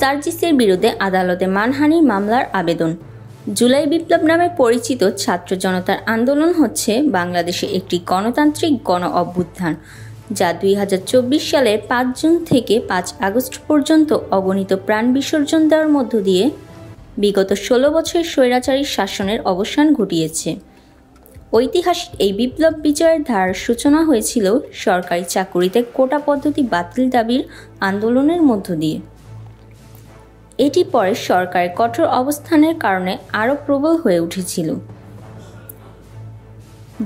সার্জিসের বিরুদ্ধে আদালতে মানহানির মামলার আবেদন। জুলাই বিপ্লব নামে পরিচিত ছাত্র জনতার আন্দোলন হচ্ছে বাংলাদেশে একটি গণতান্ত্রিক গণ অভ্যুত্থান, যা 2024 সালের 5 জুন থেকে 5 আগস্ট পর্যন্ত অগণিত প্রাণ বিসর্জন দেওয়ার মধ্য দিয়ে বিগত 16 বছরের স্বৈরাচারী শাসনের অবসান ঘটিয়েছে। ঐতিহাসিক এই বিপ্লব বিজয়ের ধারার সূচনা হয়েছিল সরকারি চাকুরিতে কোটা পদ্ধতি বাতিল দাবির আন্দোলনের মধ্য দিয়ে। এটি পরে সরকারের কঠোর অবস্থানের কারণে আরও প্রবল হয়ে উঠেছিল,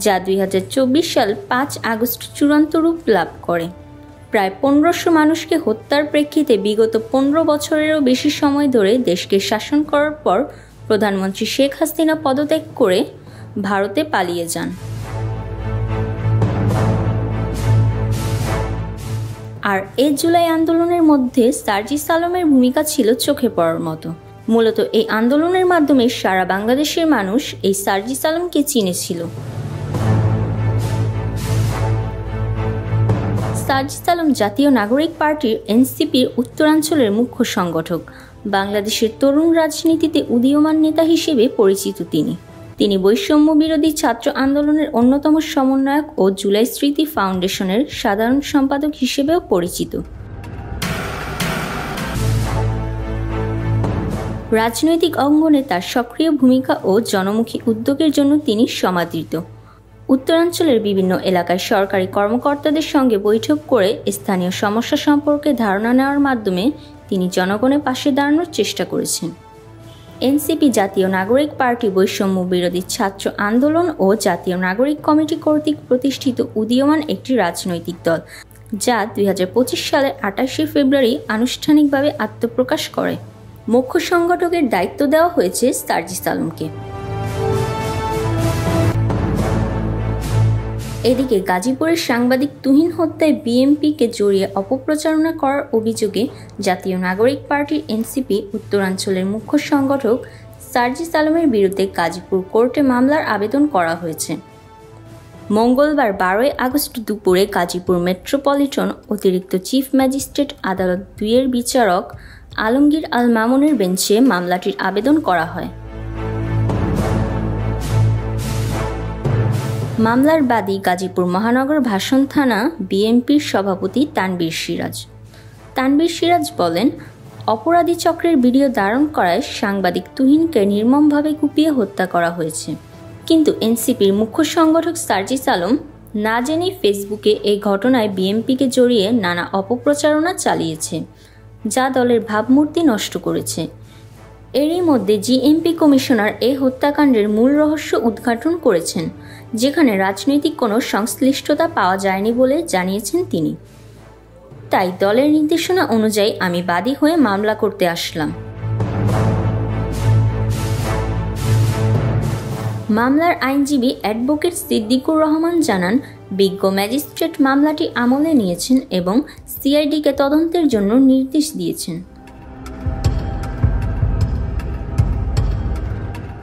যা 2024 সাল 5 আগস্ট চূড়ান্ত রূপ লাভ করে। প্রায় 1500 মানুষকে হত্যার প্রেক্ষিতে বিগত 15 বছরেরও বেশি সময় ধরে দেশকে শাসন করার পর প্রধানমন্ত্রী শেখ হাসিনা পদত্যাগ করে ভারতে পালিয়ে যান। আর এই জুলাই আন্দোলনের মধ্যে সার্জিস আলমের ভূমিকা ছিল চোখে পড়ার মতো। মূলত এই আন্দোলনের মাধ্যমে সারা বাংলাদেশের মানুষ এই সার্জিস আলমকে চিনেছিল। সার্জিস আলম জাতীয় নাগরিক পার্টির এনসিপির উত্তরাঞ্চলের মুখ্য সংগঠক। বাংলাদেশের তরুণ রাজনীতিতে উদীয়মান নেতা হিসেবে পরিচিত তিনি বৈষম্য বিরোধী ছাত্র আন্দোলনের অন্যতম সমন্বয়ক ও জুলাই স্মৃতি ফাউন্ডেশনের সাধারণ সম্পাদক হিসেবেও পরিচিত। রাজনৈতিক অঙ্গনে তার সক্রিয় ভূমিকা ও জনমুখী উদ্যোগের জন্য তিনি সমাদৃত। উত্তরাঞ্চলের বিভিন্ন এলাকায় সরকারি কর্মকর্তাদের সঙ্গে বৈঠক করে স্থানীয় সমস্যা সম্পর্কে ধারণা নেওয়ার মাধ্যমে তিনি জনগণের পাশে দাঁড়ানোর চেষ্টা করেছেন। এনসিপি জাতীয় নাগরিক পার্টি বৈষম্য বিরোধী ছাত্র আন্দোলন ও জাতীয় নাগরিক কমিটি কর্তৃক প্রতিষ্ঠিত উদীয়মান একটি রাজনৈতিক দল, যা 2025 সালের 28 ফেব্রুয়ারি আনুষ্ঠানিকভাবে আত্মপ্রকাশ করে। মুখ্য সংগঠকের দায়িত্ব দেওয়া হয়েছে সার্জিস আলমকে। এদিকে গাজীপুরের সাংবাদিক তুহিন হত্যায় বিএনপিকে জড়িয়ে অপপ্রচারণা করার অভিযোগে জাতীয় নাগরিক পার্টির এনসিপি উত্তরাঞ্চলের মুখ্য সংগঠক সার্জিস আলমের বিরুদ্ধে গাজীপুর কোর্টে মামলার আবেদন করা হয়েছে। মঙ্গলবার 12 আগস্ট দুপুরে গাজীপুর মেট্রোপলিটন অতিরিক্ত চিফ ম্যাজিস্ট্রেট আদালত 2-এর বিচারক আলমগীর আল মামুনের বেঞ্চে মামলাটির আবেদন করা হয়। মামলার বাদী গাজীপুর মহানগর ভাষণ থানা বিএনপির সভাপতি তানবীর সিরাজ বলেন, অপরাধী চক্রের ভিডিও ধারণ করায় সাংবাদিক তুহিনকে নির্মমভাবে কুপিয়ে হত্যা করা হয়েছে। কিন্তু এনসিপির মুখ্য সংগঠক সার্জিস আলম না জেনেই ফেসবুকে এই ঘটনায় বিএনপিকে জড়িয়ে নানা অপপ্রচারণা চালিয়েছে, যা দলের ভাবমূর্তি নষ্ট করেছে। এরই মধ্যে জিএমপি কমিশনার এই হত্যাকাণ্ডের মূল রহস্য উদ্ঘাটন করেছেন, যেখানে রাজনৈতিক কোনো সংশ্লিষ্টতা পাওয়া যায়নি বলে জানিয়েছেন তিনি। তাই দলের নির্দেশনা অনুযায়ী আমি বাদী হয়ে মামলা করতে আসলাম। মামলার আইনজীবী অ্যাডভোকেট সিদ্দিকুর রহমান জানান, বিজ্ঞ ম্যাজিস্ট্রেট মামলাটি আমলে নিয়েছেন এবং সিআইডিকে তদন্তের জন্য নির্দেশ দিয়েছেন।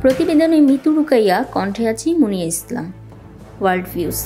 প্রতিবেদনে মিতু রুকাইয়া, কণ্ঠে আছি মুনিয়া ইসলাম, ওয়ার্ল্ড ভিউজ।